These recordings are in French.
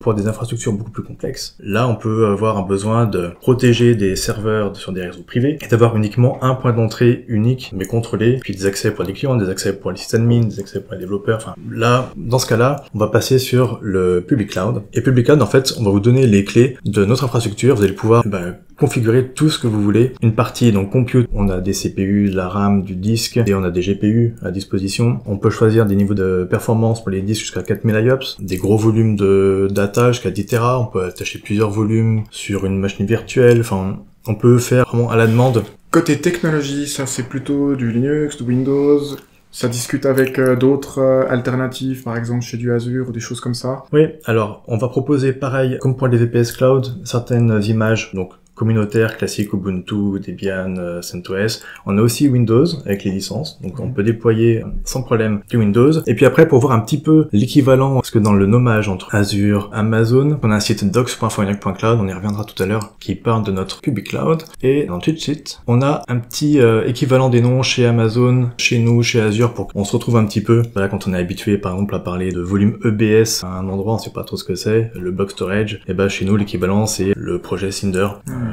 Pour des infrastructures beaucoup plus complexes, là on peut avoir un besoin de protéger des serveurs sur des réseaux privés et d'avoir uniquement un point d'entrée unique mais contrôlé, puis des accès pour les clients, des accès pour les sysadmins, des accès pour les développeurs. Enfin là, dans ce cas-là, on va passer sur le public cloud. Et public cloud, en fait, on va vous donner les clés de notre infrastructure. Vous allez pouvoir configurer tout ce que vous voulez. Une partie, donc compute, on a des CPU, de la RAM, du disque, et on a des GPU à disposition. On peut choisir des niveaux de performance pour les disques jusqu'à 4000 IOPS, des gros volumes de data jusqu'à 10 Tera. On peut attacher plusieurs volumes sur une machine virtuelle. Enfin, on peut faire vraiment à la demande. Côté technologie, ça c'est plutôt du Linux, du Windows. Ça discute avec d'autres alternatives, par exemple chez du Azure ou des choses comme ça. Oui, alors on va proposer pareil, comme pour les VPS Cloud, certaines images, donc communautaires, classiques, Ubuntu, Debian, CentOS. On a aussi Windows avec les licences, donc on peut déployer sans problème du Windows. Et puis après, pour voir un petit peu l'équivalent, parce que dans le nommage entre Azure, Amazon, on a un site docs.fonac.cloud, on y reviendra tout à l'heure, qui parle de notre public cloud. Et dans le cheat sheet, on a un petit équivalent des noms chez Amazon, chez nous, chez Azure, pour qu'on se retrouve un petit peu. Voilà, quand on est habitué, par exemple, à parler de volume EBS à un endroit, on sait pas trop ce que c'est, le block storage, et chez nous, l'équivalent, c'est le projet Cinder.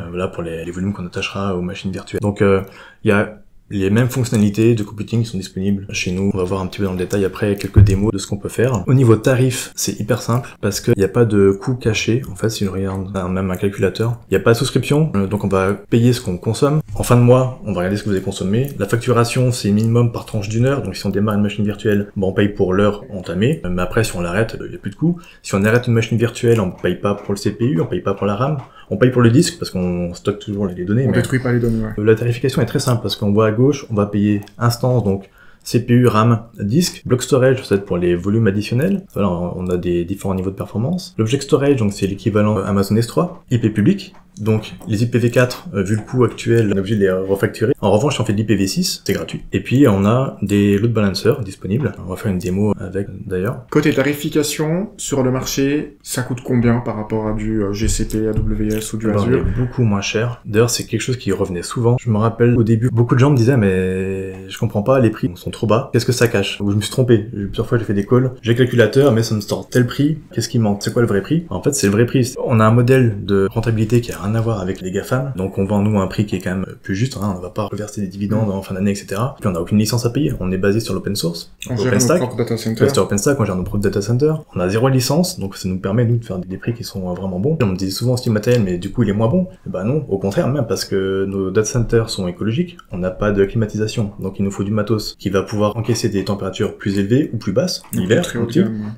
Voilà pour les volumes qu'on attachera aux machines virtuelles. Donc il y a les mêmes fonctionnalités de computing qui sont disponibles chez nous. On va voir un petit peu dans le détail après quelques démos de ce qu'on peut faire. Au niveau tarif, c'est hyper simple parce qu'il n'y a pas de coût caché. En fait, si je regarde même un calculateur, il n'y a pas de souscription. Donc on va payer ce qu'on consomme. En fin de mois, on va regarder ce que vous avez consommé. La facturation, c'est minimum par tranche d'une heure. Donc si on démarre une machine virtuelle, on paye pour l'heure entamée. Mais après, si on l'arrête, il n'y a plus de coût. Si on arrête une machine virtuelle, on paye pas pour le CPU, on paye pas pour la RAM. On paye pour le disque parce qu'on stocke toujours les données. On détruit pas les données, ouais. La tarification est très simple parce qu'on voit à gauche, on va payer instance, donc CPU, RAM, disque. Block storage, c'est pour les volumes additionnels. Voilà, on a des différents niveaux de performance. L'object storage, donc c'est l'équivalent Amazon S3. IP public. Donc, les IPv4, vu le coût actuel, on est obligé de les refacturer. En revanche, si on fait de l'IPv6, c'est gratuit. Et puis, on a des load balancers disponibles. On va faire une démo avec, d'ailleurs. Côté tarification, sur le marché, ça coûte combien par rapport à du GCP, AWS ou du Azure? Il est beaucoup moins cher. D'ailleurs, c'est quelque chose qui revenait souvent. Je me rappelle, au début, beaucoup de gens me disaient, mais je comprends pas, les prix sont trop bas. Qu'est-ce que ça cache? Ou je me suis trompé. Plusieurs fois, j'ai fait des calls. J'ai le calculateur, mais ça me sort tel prix. Qu'est-ce qui manque? C'est quoi le vrai prix? En fait, c'est le vrai prix. On a un modèle de rentabilité qui a rien à voir avec les GAFAM. Donc on vend nous un prix qui est quand même plus juste, on va pas reverser des dividendes en fin d'année, etc. Puis on n'a aucune licence à payer. On est basé sur l'open source. On gère nos propres data centers. Sur OpenStack, on gère nos propres data centers. On a 0 licence, donc ça nous permet nous de faire des prix qui sont vraiment bons. On me dit souvent Steam matériel, mais du coup il est moins bon. Non, au contraire même, parce que nos data centers sont écologiques. On n'a pas de climatisation, donc il nous faut du matos qui va pouvoir encaisser des températures plus élevées ou plus basses l'hiver.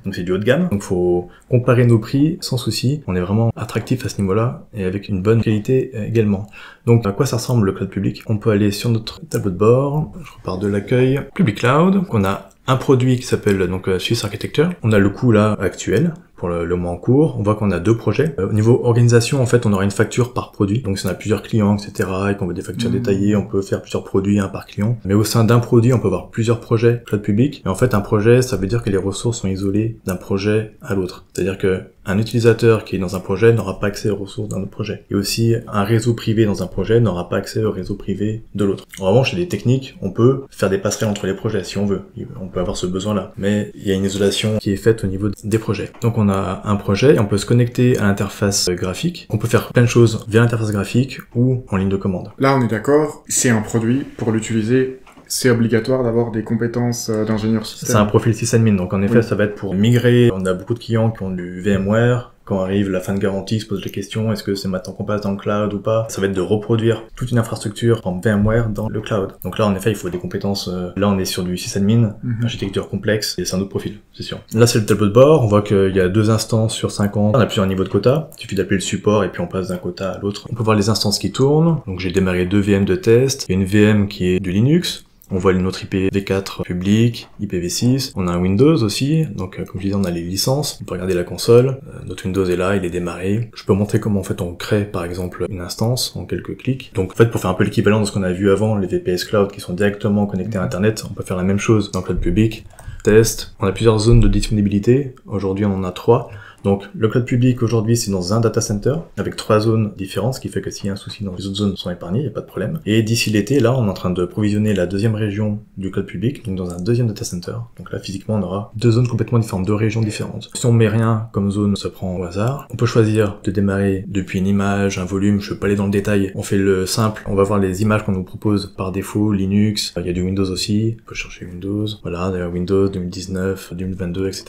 Donc c'est du haut de gamme. Donc faut comparer nos prix sans souci. On est vraiment attractif à ce niveau-là et avec une bonne qualité également. Donc à quoi ça ressemble le cloud public? On peut aller sur notre tableau de bord, je repars de l'accueil, Public Cloud, on a un produit qui s'appelle donc Swiss Architecture. On a le coût là actuel pour le mois en cours. On voit qu'on a 2 projets. Au niveau organisation, en fait, on aura une facture par produit. Donc si on a plusieurs clients, etc., et qu'on veut des factures détaillées, on peut faire plusieurs produits, un par client. Mais au sein d'un produit, on peut avoir plusieurs projets cloud public. Et en fait, un projet, ça veut dire que les ressources sont isolées d'un projet à l'autre. C'est-à-dire que un utilisateur qui est dans un projet n'aura pas accès aux ressources d'un autre projet. Et aussi, un réseau privé dans un projet n'aura pas accès au réseau privé de l'autre. En revanche, il y a des techniques, on peut faire des passerelles entre les projets si on veut. On peut avoir ce besoin-là. Mais il y a une isolation qui est faite au niveau des projets. Donc on a un projet et on peut se connecter à l'interface graphique. On peut faire plein de choses via l'interface graphique ou en ligne de commande. Là, on est d'accord, c'est un produit. Pour l'utiliser, c'est obligatoire d'avoir des compétences d'ingénieur système. C'est un profil sysadmin, donc en effet, ça va être pour migrer. On a beaucoup de clients qui ont du VMware. Quand arrive la fin de garantie, ils se posent la question, est-ce que c'est maintenant qu'on passe dans le cloud ou pas? Ça va être de reproduire toute une infrastructure en VMware dans le cloud. Donc là, en effet, il faut des compétences. Là, on est sur du sysadmin, architecture complexe, et c'est un autre profil, c'est sûr. Là, c'est le tableau de bord. On voit qu'il y a 2 instances sur 50. On a plusieurs niveaux de quota. Il suffit d'appeler le support et puis on passe d'un quota à l'autre. On peut voir les instances qui tournent. Donc j'ai démarré 2 VM de test. Il y a une VM qui est du Linux. On voit notre IPv4 public, IPv6, on a un Windows aussi, donc comme je disais on a les licences, on peut regarder la console, notre Windows est là, il est démarré. Je peux montrer comment en fait on crée par exemple une instance en quelques clics. Donc en fait pour faire un peu l'équivalent de ce qu'on a vu avant, les VPS Cloud qui sont directement connectés à Internet, on peut faire la même chose dans le cloud public. Test, on a plusieurs zones de disponibilité, aujourd'hui on en a 3. Donc le cloud public aujourd'hui c'est dans un data center avec 3 zones différentes, ce qui fait que s'il y a un souci dans les autres zones sont épargnées, il n'y a pas de problème. Et d'ici l'été, là on est en train de provisionner la deuxième région du cloud public, donc dans un deuxième data center. Donc là physiquement on aura 2 zones complètement différentes, 2 régions différentes. Si on met rien comme zone, ça prend au hasard. On peut choisir de démarrer depuis une image, un volume, je ne vais pas aller dans le détail, on fait le simple, on va voir les images qu'on nous propose par défaut, Linux, il y a du Windows aussi, on peut chercher Windows, voilà, Windows 2019, 2022, etc.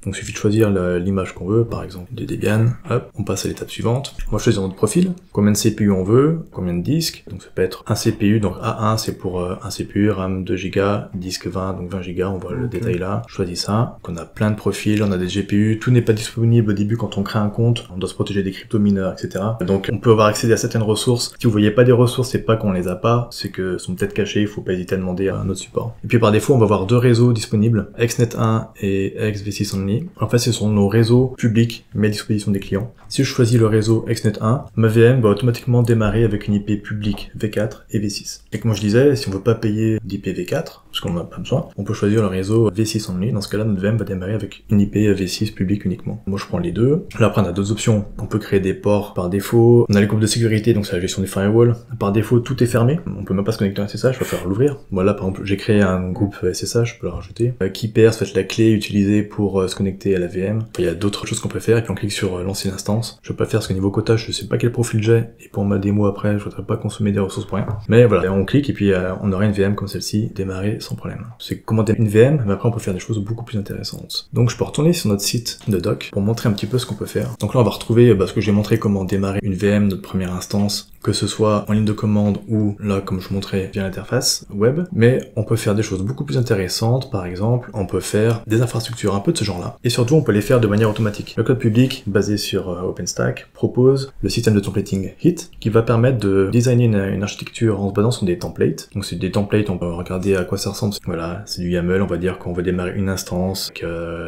Donc il suffit de choisir l'image qu'on veut, par exemple de Debian, hop, on passe à l'étape suivante. On va choisir notre profil, combien de CPU on veut, combien de disques, donc ça peut être un CPU, donc A1 c'est pour un CPU, RAM 2 Go, disque 20, donc 20 Go, on voit le détail là, je choisis ça. Donc on a plein de profils, on a des GPU, tout n'est pas disponible au début quand on crée un compte, on doit se protéger des crypto-mineurs, etc. Donc on peut avoir accès à certaines ressources. Si vous voyez pas des ressources, c'est pas qu'on les a pas, c'est que sont peut-être cachées, il faut pas hésiter à demander à un autre support. Et puis par défaut, on va avoir 2 réseaux disponibles, XNet1 et XV6 Only. En fait, ce sont nos réseaux publics mis à disposition des clients. Si je choisis le réseau XNet1, ma VM va automatiquement démarrer avec une IP publique V4 et V6. Et comme je disais, si on veut pas payer d'IP V4, parce qu'on n'en a pas besoin, on peut choisir le réseau V6 Only. Dans ce cas-là, notre VM va démarrer avec une IP V6 publique uniquement. Moi, je prends les deux. Là, après, on a d'autres options. On peut créer des ports par défaut. On a les groupes de sécurité, donc c'est la gestion des firewalls. Par défaut, tout est fermé. On peut même pas se connecter à un SSH, il va falloir l'ouvrir. Moi, là, par exemple, j'ai créé un groupe SSH, je peux le rajouter. Qui perd, ça va être la clé utilisée pour se connecter à la VM. Enfin, il y a d'autres choses qu'on peut faire, et puis on clique sur lancer l'instance. Je peux pas faire parce que niveau quota, je sais pas quel profil j'ai, et pour ma démo après, je voudrais pas consommer des ressources pour rien. Mais voilà, on clique, et puis on aura une VM comme celle-ci, démarrer sans problème. C'est commenter une VM, mais après on peut faire des choses beaucoup plus intéressantes. Donc je peux retourner sur notre site de doc pour montrer un petit peu ce qu'on peut faire. Donc là on va retrouver ce que j'ai montré, comment démarrer une VM, notre première instance, que ce soit en ligne de commande ou là comme je montrais via l'interface web. Mais on peut faire des choses beaucoup plus intéressantes, par exemple on peut faire des infrastructures un peu de ce genre là, et surtout on peut les faire de manière automatique. Le cloud public basé sur OpenStack propose le système de templating HIT qui va permettre de designer une architecture en se basant sur des templates. Donc c'est des templates, on peut regarder à quoi ça ressemble. Voilà, c'est du YAML, on va dire qu'on veut démarrer une instance avec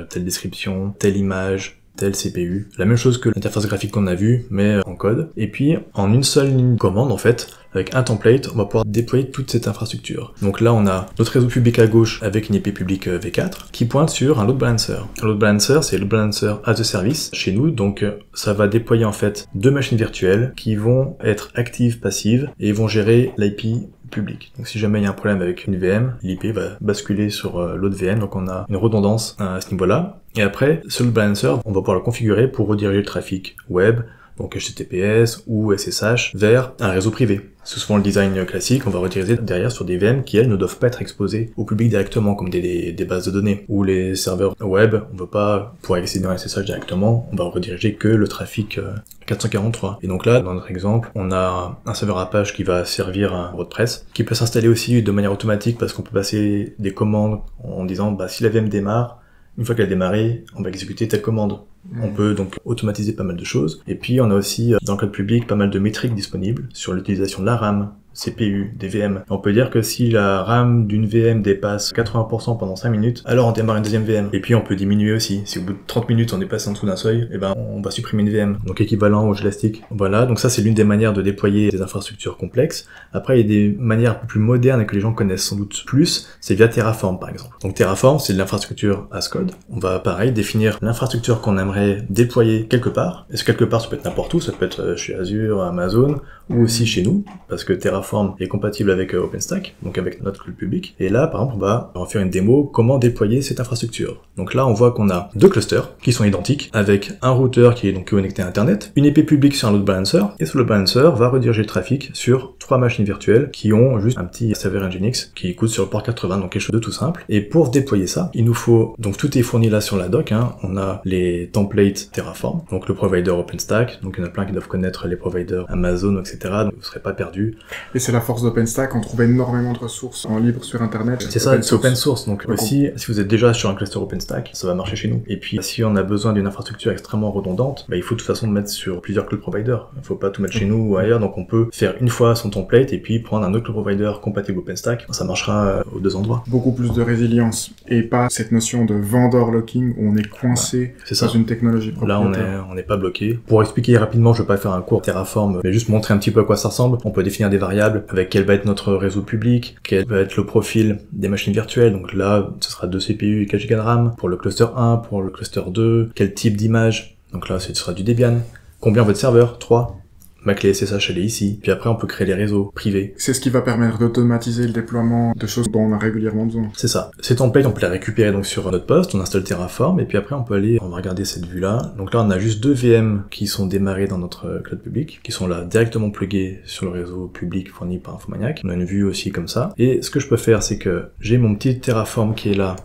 telle description, telle image, tel CPU. La même chose que l'interface graphique qu'on a vue, mais en code. Et puis, en une seule ligne de commande, en fait, avec un template, on va pouvoir déployer toute cette infrastructure. Donc là, on a notre réseau public à gauche avec une IP publique V4 qui pointe sur un load balancer. Un load balancer, c'est le load balancer as a service chez nous. Donc, ça va déployer en fait 2 machines virtuelles qui vont être actives, passives et vont gérer l'IP public. Donc si jamais il y a un problème avec une VM, l'IP va basculer sur l'autre VM, donc on a une redondance à ce niveau-là. Et après, ce load balancer, on va pouvoir le configurer pour rediriger le trafic web, donc HTTPS ou SSH, vers un réseau privé. C'est souvent le design classique, on va rediriger derrière sur des VM qui, elles, ne doivent pas être exposées au public directement, comme des bases de données. Ou les serveurs web, on veut pas pouvoir accéder à un SSH directement, on va rediriger que le trafic 443. Et donc là, dans notre exemple, on a un serveur Apache qui va servir à WordPress, qui peut s'installer aussi de manière automatique parce qu'on peut passer des commandes en disant, si la VM démarre, une fois qu'elle est démarrée, on va exécuter telle commande. On peut donc automatiser pas mal de choses. Et puis on a aussi dans le code public pas mal de métriques disponibles sur l'utilisation de la RAM, CPU, des VM. On peut dire que si la RAM d'une VM dépasse 80% pendant 5 minutes, alors on démarre une deuxième VM. Et puis on peut diminuer aussi. Si au bout de 30 minutes on est passé en dessous d'un seuil, on va supprimer une VM. Donc équivalent au Jelastic. Voilà, donc ça c'est l'une des manières de déployer des infrastructures complexes. Après il y a des manières un peu plus modernes et que les gens connaissent sans doute plus, c'est via Terraform par exemple. Donc Terraform c'est de l'infrastructure as code. On va pareil définir l'infrastructure qu'on aimerait déployer quelque part. Et ce quelque part ça peut être n'importe où, ça peut être chez Azure, Amazon, ou aussi chez nous, parce que Terraform est compatible avec OpenStack, donc avec notre cloud public. Et là, par exemple, on va faire une démo comment déployer cette infrastructure. Donc là, on voit qu'on a 2 clusters qui sont identiques, avec un routeur qui est donc connecté à Internet, une IP publique sur un load balancer, et ce load balancer va rediriger le trafic sur 3 machines virtuelles qui ont juste un petit serveur Nginx qui coûte sur le port 80, donc quelque chose de tout simple. Et pour déployer ça, il nous faut, donc tout est fourni là sur la doc, on a les templates Terraform, donc le provider OpenStack, donc il y en a plein qui doivent connaître les providers Amazon, etc. Donc vous ne serez pas perdu. Et c'est la force d'OpenStack, on trouve énormément de ressources en libre sur Internet. C'est ça, c'est open source, donc aussi, si vous êtes déjà sur un cluster OpenStack, ça va marcher chez nous. Et puis, si on a besoin d'une infrastructure extrêmement redondante, il faut de toute façon le mettre sur plusieurs cloud providers. Il ne faut pas tout mettre chez nous ou ailleurs, donc on peut faire une fois son template et puis prendre un autre cloud provider compatible OpenStack. Ça marchera aux 2 endroits. Beaucoup plus de résilience et pas cette notion de vendor locking où on est coincé dans une technologie propriétaire. Là, on n'est pas bloqué. Pour expliquer rapidement, je ne vais pas faire un cours Terraform, mais juste montrer un petit peu à quoi ça ressemble. On peut définir des variables avec quel va être notre réseau public, quel va être le profil des machines virtuelles. Donc là, ce sera 2 CPU et 4 Go de RAM. Pour le cluster 1, pour le cluster 2, quel type d'image Donc là, ce sera du Debian. Combien votre serveur? 3. Ma clé SSH elle est ici. Puis après on peut créer les réseaux privés. C'est ce qui va permettre d'automatiser le déploiement de choses dont on a régulièrement besoin. C'est ça. Ces templates on peut les récupérer donc sur notre poste, on installe Terraform et puis après on peut aller, on va regarder cette vue là. Donc là on a juste 2 VM qui sont démarrés dans notre cloud public, qui sont là directement plugués sur le réseau public fourni par Infomaniac. On a une vue aussi comme ça. Et ce que je peux faire c'est que j'ai mon petit Terraform qui est là,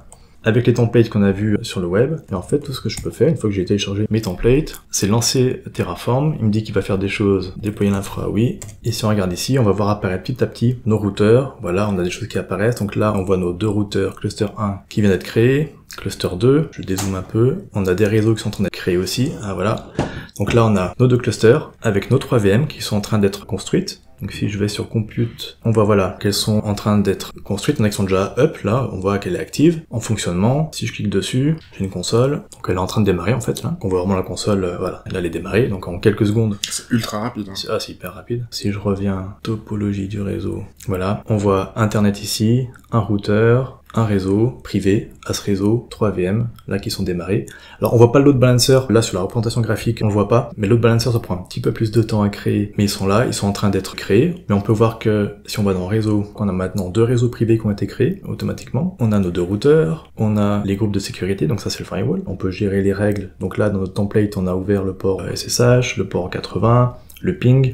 avec les templates qu'on a vus sur le web. Et en fait, tout ce que je peux faire, une fois que j'ai téléchargé mes templates, c'est lancer Terraform. Il me dit qu'il va faire des choses, déployer l'infra, oui. Et si on regarde ici, on va voir apparaître petit à petit nos routeurs. Voilà, on a des choses qui apparaissent. Donc là, on voit nos 2 routeurs, cluster 1 qui vient d'être créé, cluster 2, je dézoome un peu. On a des réseaux qui sont en train d'être créés aussi. Ah, voilà. Donc là, on a nos 2 clusters avec nos 3 VM qui sont en train d'être construites. Donc si je vais sur Compute, on voit voilà qu'elles sont en train d'être construites, il y en a qui sont déjà up, là, on voit qu'elle est active, en fonctionnement. Si je clique dessus, j'ai une console, donc elle est en train de démarrer en fait, là. On voit vraiment la console, voilà, là elle est démarrée, donc en quelques secondes. C'est ultra rapide. Hein. C'est hyper rapide. Si je reviens, topologie du réseau, voilà, on voit Internet ici, un routeur, un réseau privé, à ce réseau, 3 VM, là qui sont démarrés. Alors on voit pas le load balancer, là sur la représentation graphique on le voit pas, mais le load balancer ça prend un petit peu plus de temps à créer, mais ils sont là, ils sont en train d'être créés. Mais on peut voir que si on va dans réseau, on a maintenant 2 réseaux privés qui ont été créés automatiquement. On a nos 2 routeurs, on a les groupes de sécurité, donc ça c'est le firewall. On peut gérer les règles, donc là dans notre template on a ouvert le port SSH, le port 80, le ping.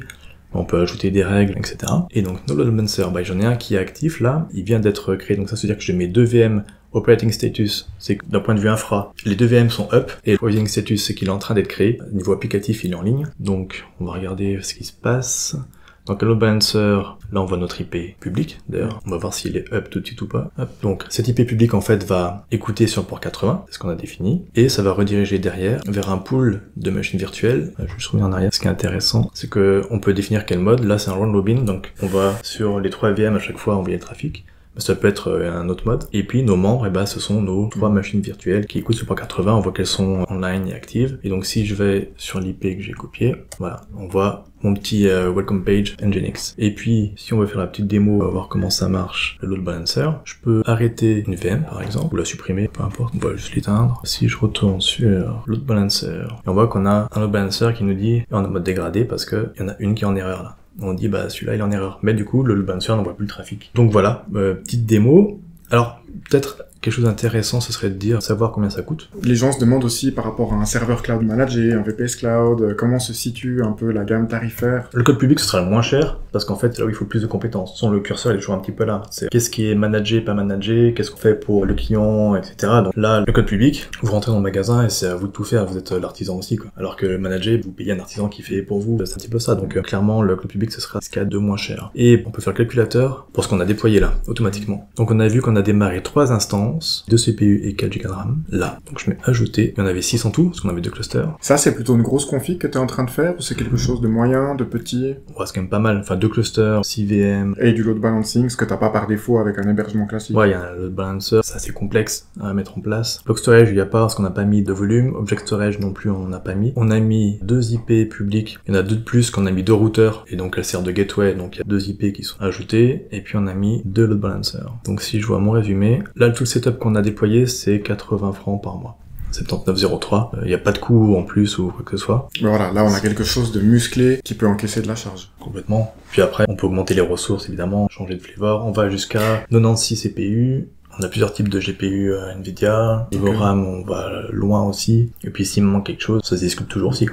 On peut ajouter des règles, etc. Et donc, no load balancer, j'en ai un qui est actif là, il vient d'être créé, donc ça veut dire que j'ai mes 2 VM operating status, c'est que d'un point de vue infra, les 2 VM sont up, et operating status, c'est qu'il est en train d'être créé. Niveau applicatif, il est en ligne. Donc, on va regarder ce qui se passe. Donc, le load balancer, là, on voit notre IP public, d'ailleurs. On va voir s'il est up tout de suite ou pas. Hop. Donc, cet IP public, en fait, va écouter sur le port 80, c'est ce qu'on a défini, et ça va rediriger derrière vers un pool de machines virtuelles. Je vais juste revenir en arrière. Ce qui est intéressant, c'est que on peut définir quel mode. Là, c'est un round robin, donc on va sur les 3 VM à chaque fois envoyer le trafic. Ça peut être un autre mode. Et puis nos membres, ce sont nos 3 machines virtuelles qui écoutent sur le port 80. On voit qu'elles sont online et actives. Et donc si je vais sur l'IP que j'ai copié, voilà, on voit mon petit welcome page Nginx. Et puis si on veut faire la petite démo, on va voir comment ça marche le load balancer. Je peux arrêter une VM par exemple, ou la supprimer, peu importe, on va juste l'éteindre. Si je retourne sur load balancer, et on voit qu'on a un load balancer qui nous dit en mode dégradé parce que il y en a une qui est en erreur là. On dit celui-là il est en erreur, mais du coup le load balancer n'envoie plus le trafic. Donc voilà, petite démo. Alors peut-être quelque chose d'intéressant, ce serait de dire, savoir combien ça coûte. Les gens se demandent aussi par rapport à un serveur cloud managé, un VPS cloud, comment se situe un peu la gamme tarifaire. Le code public, ce sera le moins cher, parce qu'en fait, c'est là où il faut plus de compétences. Le curseur, il est toujours un petit peu là. C'est qu'est-ce qui est managé, pas managé, qu'est-ce qu'on fait pour le client, etc. Donc là, le code public, vous rentrez dans le magasin et c'est à vous de tout faire, vous êtes l'artisan aussi, quoi. Alors que le managé, vous payez un artisan qui fait pour vous, c'est un petit peu ça. Donc clairement, le code public, ce sera ce qu'il y a de moins cher. Et on peut faire le calculateur pour ce qu'on a déployé là, automatiquement. Donc on a vu qu'on a démarré 3 instances, 2 CPU et 4 Go de RAM, là. Donc je mets ajouter, il y en avait 6 en tout, parce qu'on avait 2 clusters. Ça, c'est plutôt une grosse config que t'es en train de faire, ou c'est quelque chose de moyen, de petit? Ouais, c'est quand même pas mal, enfin 2 clusters, 6 VM. Et du load balancing, ce que t'as pas par défaut avec un hébergement classique. Ouais, il y a un load balancer, c'est assez complexe à mettre en place. Block storage, il y a pas, parce qu'on n'a pas mis de volume. Object storage non plus, on n'a pas mis. On a mis 2 IP publics, il y en a 2 de plus, qu'on a mis 2 routeurs, et donc elle sert de gateway, donc il y a 2 IP qui sont ajoutés, et puis on a mis 2 load balancers. Donc si je vois mon résumé, là tout le setup qu'on a déployé, c'est 80 francs par mois. 79,03. Il n'y a pas de coût en plus ou quoi que ce soit. Mais voilà, là on a quelque chose de musclé qui peut encaisser de la charge. Complètement. Puis après, on peut augmenter les ressources évidemment, changer de flavor. On va jusqu'à 96 CPU. On a plusieurs types de GPU Nvidia. Niveau RAM, on va loin aussi. Et puis s'il me manque quelque chose, ça se discute toujours aussi.